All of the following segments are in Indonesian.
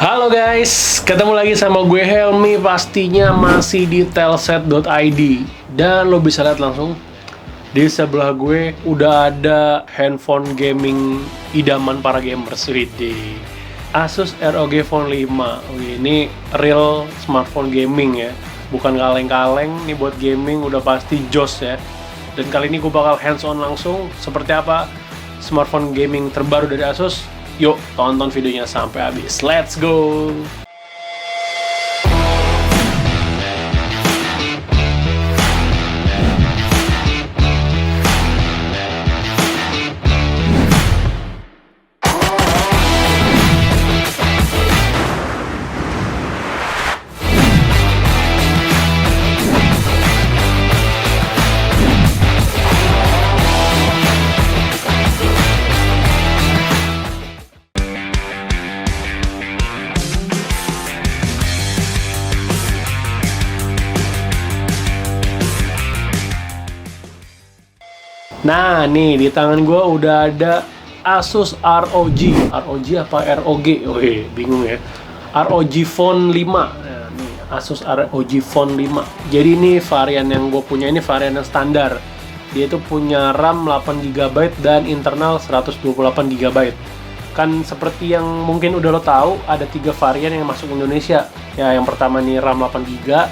Halo guys, ketemu lagi sama gue Helmi, pastinya masih di telset.id. Dan lo bisa lihat langsung di sebelah gue udah ada handphone gaming idaman para gamers, widih. Asus ROG Phone 5. Wih, ini real smartphone gaming ya, bukan kaleng-kaleng. Nih buat gaming udah pasti jos ya. Dan kali ini gue bakal hands on langsung seperti apa smartphone gaming terbaru dari Asus. Yuk, tonton videonya sampai habis. Let's go! Nah, nih di tangan gue udah ada Asus ROG. ROG apa ROG? Wih, bingung ya. ROG Phone 5. Nah, nih Asus ROG Phone 5. Jadi ini varian yang gue punya, ini varian yang standar. Dia itu punya RAM 8GB dan internal 128GB. Kan seperti yang mungkin udah lo tahu, ada 3 varian yang masuk Indonesia. Ya, yang pertama nih RAM 8GB,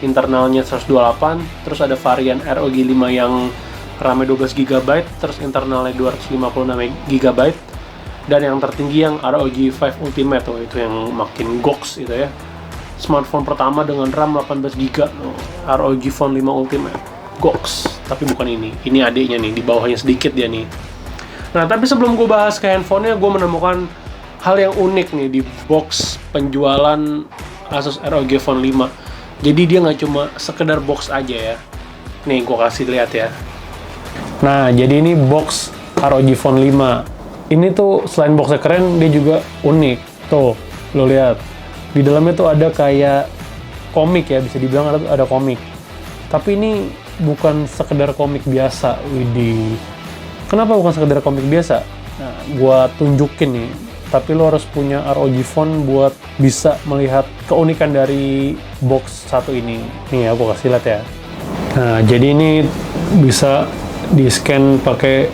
internalnya 128. Terus ada varian ROG 5 yang RAM-nya 12GB, terus internalnya 256GB, dan yang tertinggi yang ROG 5 Ultimate, itu yang makin goks itu ya. Smartphone pertama dengan RAM 18GB, ROG Phone 5 Ultimate, goks. Tapi bukan ini adiknya nih, di bawahnya sedikit dia nih. Nah, tapi sebelum gue bahas ke handphonenya, gue menemukan hal yang unik nih di box penjualan Asus ROG Phone 5. Jadi dia nggak cuma sekedar box aja ya. Nih, gue kasih lihat ya. Nah, jadi ini box ROG Phone 5. Ini tuh selain boxnya keren, dia juga unik. Tuh, lo lihat. Di dalamnya tuh ada kayak komik ya, bisa dibilang ada komik. Tapi ini bukan sekedar komik biasa, widih. Kenapa bukan sekedar komik biasa? Nah, gua tunjukin nih. Tapi lo harus punya ROG Phone buat bisa melihat keunikan dari box satu ini. Nih ya, gua kasih lihat ya. Nah, jadi ini bisa di scan pakai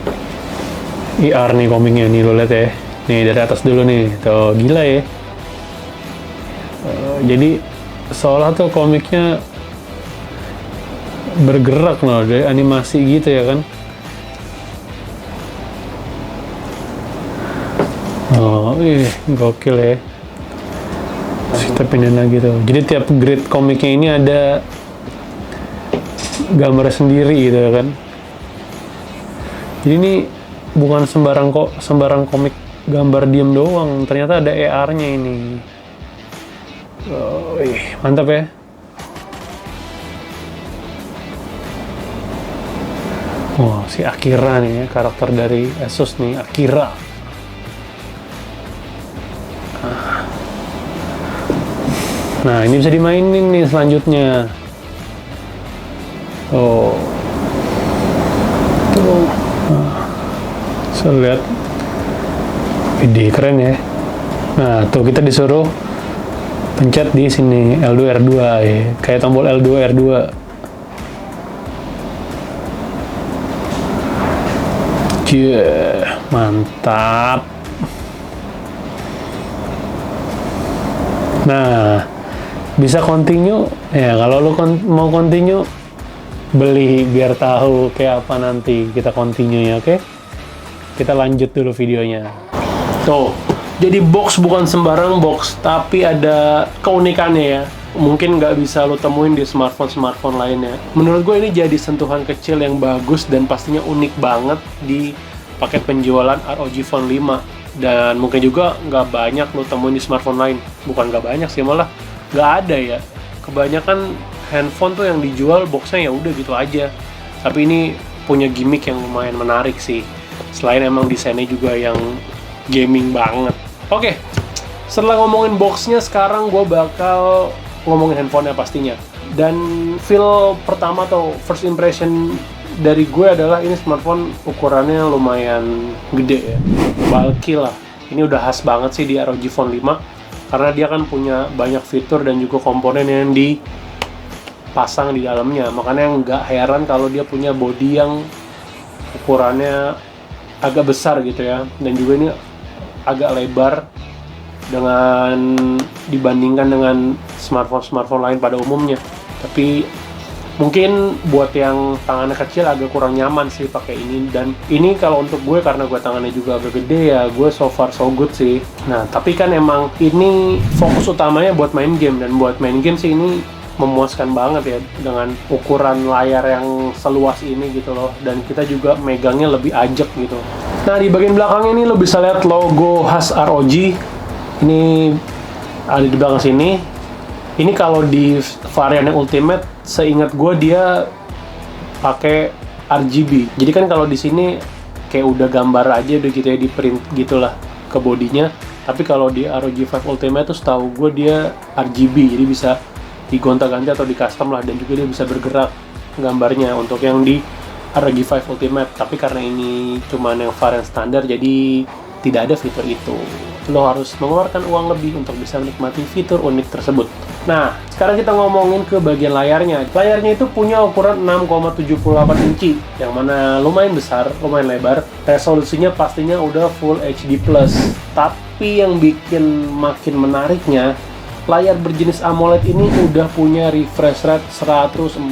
IR nih komiknya nih, lo lihat ya. Nih dari atas dulu nih, tuh gila ya. Jadi seolah tuh komiknya bergerak loh, dari animasi gitu ya kan. Oh, gokil ya. Kita pindahin lagi tuh. Jadi tiap grid komiknya ini ada gambar sendiri gitu ya kan. Jadi ini bukan sembarang komik gambar diem doang, ternyata ada AR-nya ini. Mantap ya. Wah, si Akira nih ya, karakter dari Asus nih, Akira. Nah, ini bisa dimainin nih selanjutnya. Oh. Tuh. So, lihat. Ide keren ya. Nah, tuh kita disuruh pencet di sini L2 R2 ya, kayak tombol L2 R2. Mantap. Nah, bisa continue ya. Kalau lo mau continue, beli biar tahu kayak apa nanti kita continue ya, oke? Kita lanjut dulu videonya. Tuh, jadi box bukan sembarang box, tapi ada keunikannya ya. Mungkin nggak bisa lo temuin di smartphone lainnya. Menurut gue ini jadi sentuhan kecil yang bagus dan pastinya unik banget di paket penjualan ROG Phone 5. Dan mungkin juga nggak banyak lo temuin di smartphone lain. Bukan nggak banyak sih, malah nggak ada ya. Kebanyakan handphone tuh yang dijual boxnya ya udah gitu aja. Tapi ini punya gimmick yang lumayan menarik sih. Selain emang desainnya juga yang gaming banget. Oke, setelah ngomongin boxnya, sekarang gue bakal ngomongin handphonenya pastinya. Dan feel pertama atau first impression dari gue adalah ini smartphone ukurannya lumayan gede ya, bulky lah. Ini udah khas banget sih di ROG Phone 5. karena dia kan punya banyak fitur dan juga komponen yang dipasang di dalamnya. Makanya nggak heran kalau dia punya body yang ukurannya agak besar gitu ya, dan juga ini agak lebar dengan dibandingkan dengan smartphone lain pada umumnya. Tapi mungkin buat yang tangannya kecil agak kurang nyaman sih pakai ini. Dan ini kalau untuk gue, karena gue tangannya juga agak gede ya, gue so far so good sih. Nah tapi kan emang ini fokus utamanya buat main game, dan buat main game sih ini memuaskan banget ya dengan ukuran layar yang seluas ini gitu loh, dan kita juga megangnya lebih ajak gitu. Nah di bagian belakang ini lo bisa lihat logo khas ROG ini ada di belakang sini. Ini kalau di varian yang Ultimate, seingat gue dia pakai RGB. Jadi kan kalau di sini kayak udah gambar aja udah gitu ya, di print gitulah ke bodinya. Tapi kalau di ROG 5 Ultimate tuh setahu gue dia RGB, jadi bisa digonta-ganti atau di custom lah, dan juga dia bisa bergerak gambarnya untuk yang di ROG 5 Ultimate. Tapi karena ini cuma yang varian standar, jadi tidak ada fitur itu. Lo harus mengeluarkan uang lebih untuk bisa menikmati fitur unik tersebut. Nah, sekarang kita ngomongin ke bagian layarnya. Layarnya itu punya ukuran 6,78 inci, yang mana lumayan besar, lumayan lebar. Resolusinya pastinya udah Full HD+. Tapi yang bikin makin menariknya, layar berjenis AMOLED ini udah punya refresh rate 144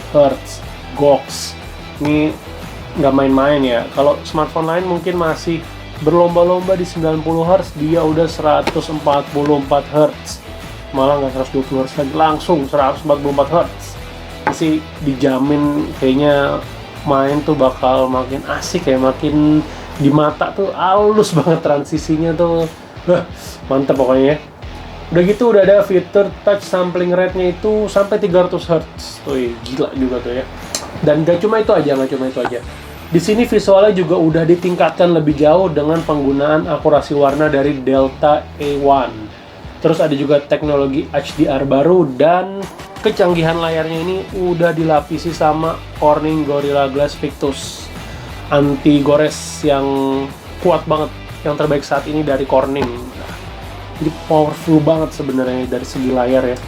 Hz. Goks. Ini nggak main-main ya. Kalau smartphone lain mungkin masih berlomba-lomba di 90 Hz, dia udah 144 Hz. Malah nggak 120 Hz lagi, langsung 144 Hz. Sih dijamin kayaknya main tuh bakal makin asik ya, makin di mata tuh halus banget transisinya tuh. Mantep pokoknya ya. Udah gitu udah ada fitur touch sampling rate-nya itu sampai 300 Hz. Tuh gila juga tuh ya. Dan gak cuma itu aja. Di sini visualnya juga udah ditingkatkan lebih jauh dengan penggunaan akurasi warna dari Delta A1. Terus ada juga teknologi HDR baru, dan kecanggihan layarnya ini udah dilapisi sama Corning Gorilla Glass Victus anti gores yang kuat banget, yang terbaik saat ini dari Corning. Jadi powerful banget sebenarnya dari segi layar ya.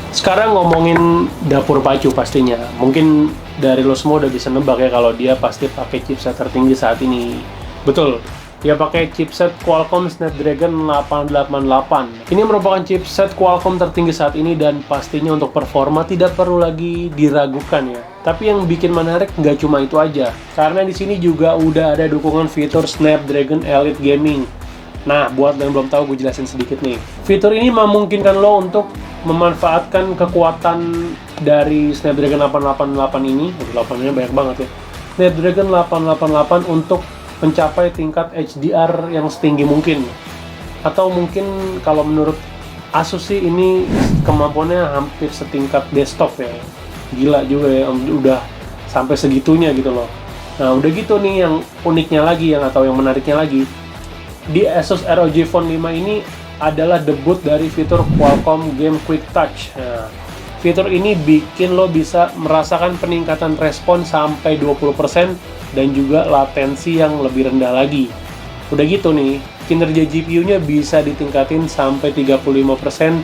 Sekarang ngomongin dapur pacu pastinya. Mungkin dari lo semua udah bisa nebak ya kalau dia pasti pakai chipset tertinggi saat ini. Betul, dia pakai chipset Qualcomm Snapdragon 888. Ini merupakan chipset Qualcomm tertinggi saat ini, dan pastinya untuk performa tidak perlu lagi diragukan ya. Tapi yang bikin menarik nggak cuma itu aja, karena di sini juga udah ada dukungan fitur Snapdragon Elite Gaming. Nah, buat yang belum tahu, gue jelasin sedikit nih. Fitur ini memungkinkan lo untuk memanfaatkan kekuatan dari Snapdragon 888 ini. 8-nya banyak banget ya. Snapdragon 888 untuk mencapai tingkat HDR yang setinggi mungkin. Atau mungkin kalau menurut Asus sih ini kemampuannya hampir setingkat desktop ya. Gila juga ya, udah sampai segitunya gitu loh. Nah, udah gitu nih yang uniknya lagi, yang menariknya lagi. Di Asus ROG Phone 5 ini adalah debut dari fitur Qualcomm Game Quick Touch. Nah, fitur ini bikin lo bisa merasakan peningkatan respon sampai 20% dan juga latensi yang lebih rendah lagi. Udah gitu nih, kinerja GPU-nya bisa ditingkatin sampai 35%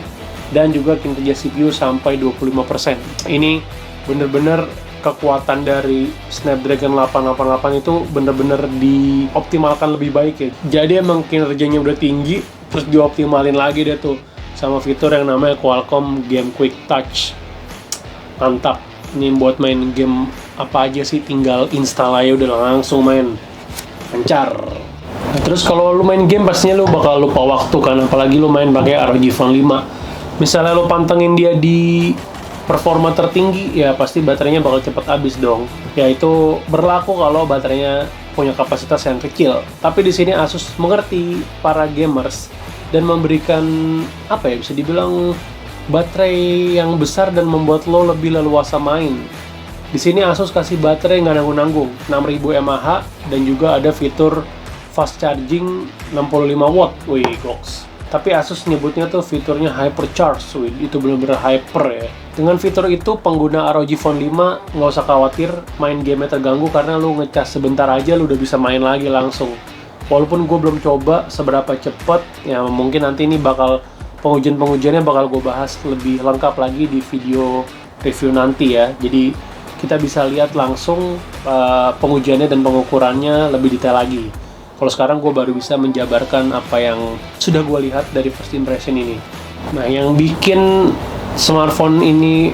dan juga kinerja CPU sampai 25%. Ini bener-bener kekuatan dari Snapdragon 888 itu bener-bener dioptimalkan lebih baik ya. Jadi emang kinerjanya udah tinggi, terus dioptimalin lagi deh tuh sama fitur yang namanya Qualcomm Game Quick Touch. Mantap. Ini buat main game apa aja sih, tinggal install aja udah langsung main. Lancar. Nah, terus kalau lu main game pastinya lu bakal lupa waktu kan, apalagi lu main pakai ROG Phone 5. Misalnya lu pantengin dia di performa tertinggi, ya pasti baterainya bakal cepat habis dong. Ya itu berlaku kalau baterainya punya kapasitas yang kecil. Tapi di sini Asus mengerti para gamers dan memberikan apa ya, bisa dibilang baterai yang besar dan membuat lo lebih leluasa main. Di sini Asus kasih baterai nggak nanggung-nanggung, 6000 mAh, dan juga ada fitur fast charging 65 watt. Wih, goks. Tapi Asus nyebutnya tuh fiturnya hypercharge, itu bener-bener hyper ya. Dengan fitur itu, pengguna ROG Phone 5 nggak usah khawatir main gamenya terganggu, karena lu ngecas sebentar aja lu udah bisa main lagi langsung. Walaupun gue belum coba seberapa cepet, ya mungkin nanti ini bakal pengujian-pengujiannya bakal gue bahas lebih lengkap lagi di video review nanti ya. Jadi kita bisa lihat langsung pengujiannya dan pengukurannya lebih detail lagi. Kalau sekarang gue baru bisa menjabarkan apa yang sudah gue lihat dari first impression ini. Nah, yang bikin smartphone ini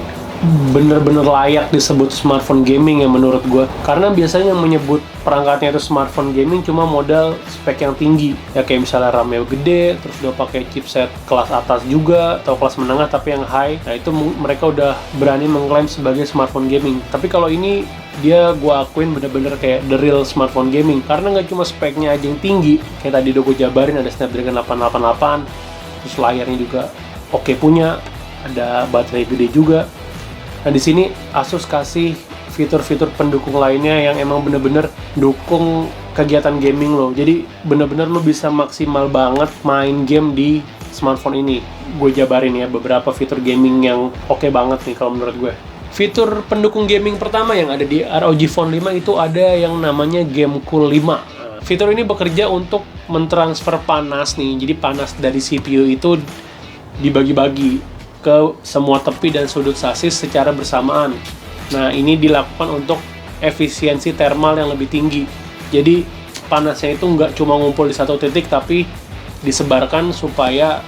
bener-bener layak disebut smartphone gaming ya menurut gue, karena biasanya yang menyebut perangkatnya itu smartphone gaming cuma modal spek yang tinggi ya, kayak misalnya RAM-nya gede, terus udah pakai chipset kelas atas juga atau kelas menengah tapi yang high. Nah, itu mereka udah berani mengklaim sebagai smartphone gaming. Tapi kalau ini dia gue akuin bener-bener kayak the real smartphone gaming, karena nggak cuma speknya aja yang tinggi, kayak tadi udah gue jabarin ada Snapdragon 888, terus layarnya juga oke punya, ada baterai gede juga. Nah, di sini Asus kasih fitur-fitur pendukung lainnya yang emang bener-bener dukung kegiatan gaming lo. Jadi bener-bener lo bisa maksimal banget main game di smartphone ini. Gue jabarin ya beberapa fitur gaming yang oke banget nih kalau menurut gue. Fitur pendukung gaming pertama yang ada di ROG Phone 5 itu ada yang namanya Game Cool 5. Nah, fitur ini bekerja untuk mentransfer panas nih. Jadi panas dari CPU itu dibagi-bagi ke semua tepi dan sudut sasis secara bersamaan. Nah, ini dilakukan untuk efisiensi thermal yang lebih tinggi. Jadi panasnya itu nggak cuma ngumpul di satu titik, tapi disebarkan supaya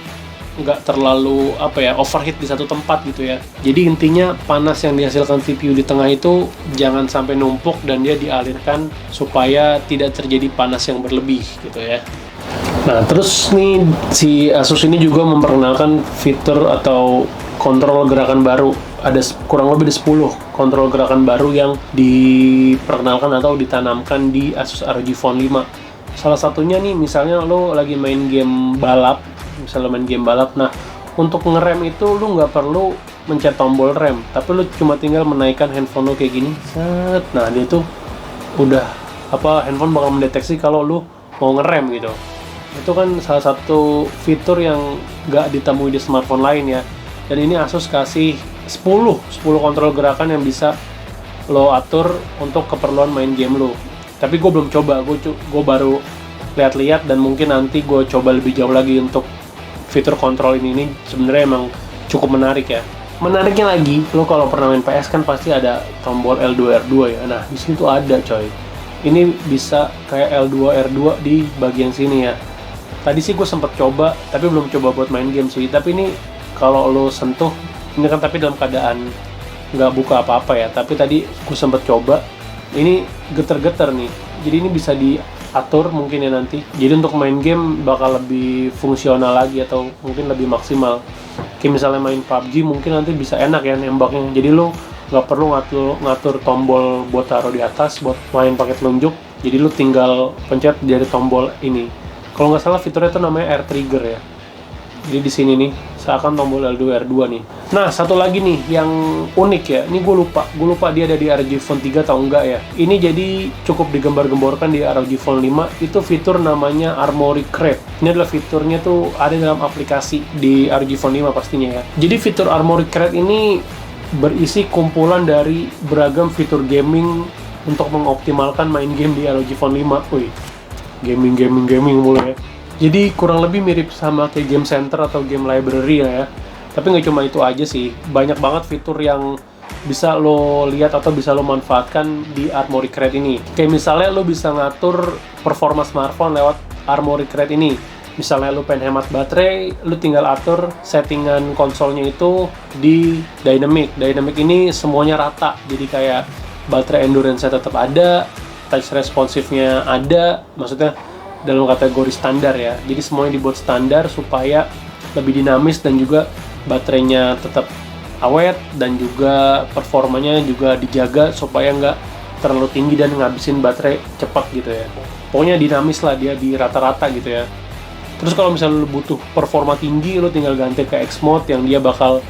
nggak terlalu overheat di satu tempat gitu ya. Jadi intinya panas yang dihasilkan CPU di tengah itu jangan sampai numpuk dan dia dialirkan supaya tidak terjadi panas yang berlebih gitu ya. Nah, terus nih si Asus ini juga memperkenalkan fitur atau kontrol gerakan baru. Ada kurang lebih 10 kontrol gerakan baru yang diperkenalkan atau ditanamkan di Asus ROG Phone 5. Salah satunya nih, misalnya lo lagi main game balap, nah untuk ngerem itu lo nggak perlu mencet tombol rem, tapi lo cuma tinggal menaikkan handphone lo kayak gini, set. Nah, dia tuh udah handphone bakal mendeteksi kalau lo mau ngerem gitu. Itu kan salah satu fitur yang nggak ditemui di smartphone lain ya. Dan ini Asus kasih 10 kontrol gerakan yang bisa lo atur untuk keperluan main game lo. Tapi gue belum coba, gue baru lihat-lihat dan mungkin nanti gue coba lebih jauh lagi untuk fitur kontrol ini sebenarnya emang cukup menarik ya. Menariknya lagi, lo kalau pernah main PS kan pasti ada tombol L2 R2 ya. Nah, di sini tuh ada coy. Ini bisa kayak L2 R2 di bagian sini ya. Tadi sih gue sempet coba, tapi belum coba buat main game sih. Tapi ini kalau lo sentuh, ini kan tapi dalam keadaan nggak buka apa-apa ya. Tapi tadi gue sempet coba, ini geter-geter nih. Jadi ini bisa diatur mungkin ya nanti. Jadi untuk main game bakal lebih fungsional lagi atau mungkin lebih maksimal. Kayak misalnya main PUBG mungkin nanti bisa enak ya nembaknya. Jadi lo nggak perlu ngatur tombol buat taruh di atas, buat main pakai telunjuk. Jadi lo tinggal pencet dari tombol ini. Kalau nggak salah fiturnya itu namanya air trigger ya. Jadi di sini nih seakan tombol L2 R2 nih. Nah, satu lagi nih yang unik ya. Ini gue lupa dia ada di ROG Phone 3 atau enggak ya. Ini jadi cukup digembar-gemborkan di ROG Phone 5. Itu fitur namanya Armoury Crate. Ini adalah fiturnya tuh ada dalam aplikasi di ROG Phone 5 pastinya ya. Jadi fitur Armoury Crate ini berisi kumpulan dari beragam fitur gaming untuk mengoptimalkan main game di ROG Phone 5. Wih, gaming mulai ya. Jadi kurang lebih mirip sama kayak Game Center atau Game Library ya. Tapi nggak cuma itu aja sih, banyak banget fitur yang bisa lo lihat atau bisa lo manfaatkan di Armoury Crate ini. Kayak misalnya lo bisa ngatur performa smartphone lewat Armoury Crate ini. Misalnya lo pengen hemat baterai, lo tinggal atur settingan konsolnya itu di Dynamic. Dynamic ini semuanya rata, jadi kayak baterai endurance-nya tetap ada, touch responsive-nya ada, maksudnya dalam kategori standar ya. Jadi semuanya dibuat standar supaya lebih dinamis dan juga baterainya tetap awet dan juga performanya juga dijaga supaya nggak terlalu tinggi dan ngabisin baterai cepat gitu ya. Pokoknya dinamis lah dia di rata-rata gitu ya. Terus kalau misalnya lu butuh performa tinggi, lu tinggal ganti ke X Mode yang dia bakal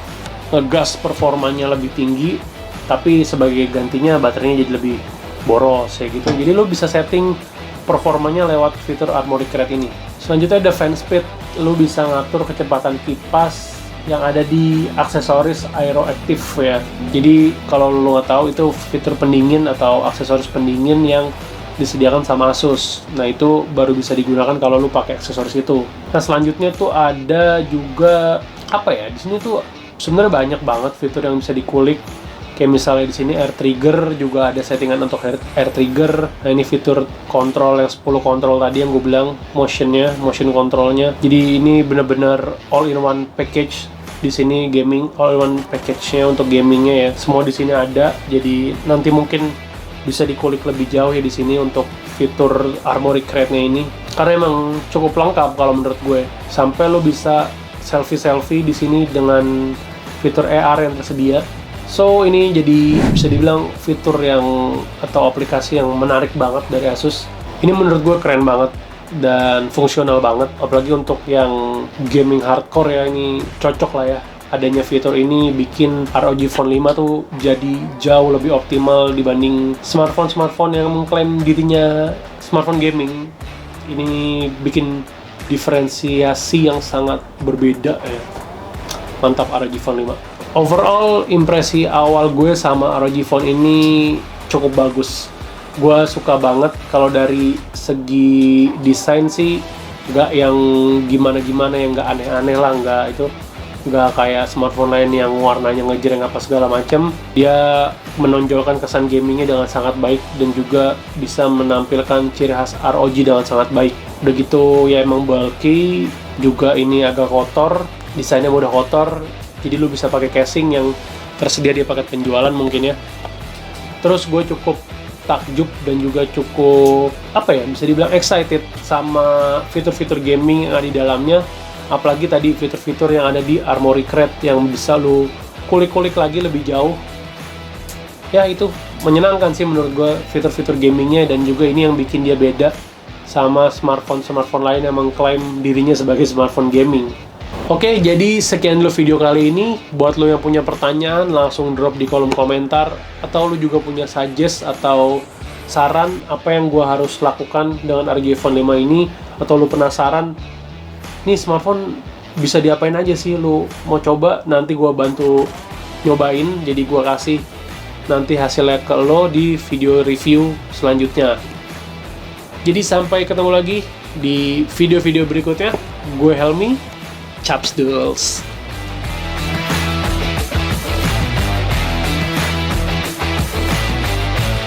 ngegas performanya lebih tinggi, tapi sebagai gantinya baterainya jadi lebih boros ya gitu. Jadi lu bisa setting performanya lewat fitur Armoury Crate ini. Selanjutnya ada fan speed, lu bisa ngatur kecepatan kipas yang ada di aksesoris Aeroactive ya. Jadi kalau lu nggak tahu itu fitur pendingin atau aksesoris pendingin yang disediakan sama Asus. Nah itu baru bisa digunakan kalau lu pakai aksesoris itu. Nah selanjutnya tuh ada juga apa ya? Di sini tuh sebenarnya banyak banget fitur yang bisa dikulik. Kayak misalnya di sini air trigger juga ada settingan untuk air trigger. Nah ini fitur kontrol yang 10 kontrol tadi yang gue bilang motion controlnya. Jadi ini benar-benar all in one package. Di sini gaming all in one package-nya untuk gamingnya ya. Semua di sini ada. Jadi nanti mungkin bisa dikulik lebih jauh ya di sini untuk fitur Armoury Crate-nya ini. Karena emang cukup lengkap kalau menurut gue. Sampai lo bisa selfie di sini dengan fitur AR yang tersedia. So ini jadi bisa dibilang fitur yang atau aplikasi yang menarik banget dari Asus. Ini menurut gue keren banget dan fungsional banget. Apalagi untuk yang gaming hardcore ya, ini cocok lah ya. Adanya fitur ini bikin ROG Phone 5 tuh jadi jauh lebih optimal dibanding smartphone yang mengklaim dirinya smartphone gaming. Ini bikin diferensiasi yang sangat berbeda ya. Mantap ROG Phone 5. Overall impresi awal gue sama ROG Phone ini cukup bagus. Gue suka banget kalau dari segi desain sih nggak yang gimana-gimana, yang nggak aneh-aneh lah, nggak kayak smartphone lain yang warnanya ngejreng apa segala macam. Dia menonjolkan kesan gamingnya dengan sangat baik dan juga bisa menampilkan ciri khas ROG dengan sangat baik. Udah gitu ya emang bulky, juga ini agak kotor, desainnya mudah kotor. Jadi lu bisa pakai casing yang tersedia di paket penjualan mungkin ya. Terus gue cukup takjub dan juga cukup bisa dibilang excited sama fitur-fitur gaming yang ada di dalamnya. Apalagi tadi fitur-fitur yang ada di Armoury Crate yang bisa lu kulik-kulik lagi lebih jauh. Ya itu menyenangkan sih menurut gue fitur-fitur gamingnya, dan juga ini yang bikin dia beda sama smartphone lain yang mengklaim dirinya sebagai smartphone gaming. Oke, jadi sekian dulu video kali ini. Buat lo yang punya pertanyaan langsung drop di kolom komentar, atau lo juga punya suggest atau saran apa yang gue harus lakukan dengan ROG Phone 5 ini, atau lo penasaran nih smartphone bisa diapain aja sih, lu mau coba, nanti gua bantu nyobain, jadi gua kasih nanti hasilnya ke lo di video review selanjutnya. Jadi sampai ketemu lagi di video-video berikutnya. Gue Helmi, Chaps Duels.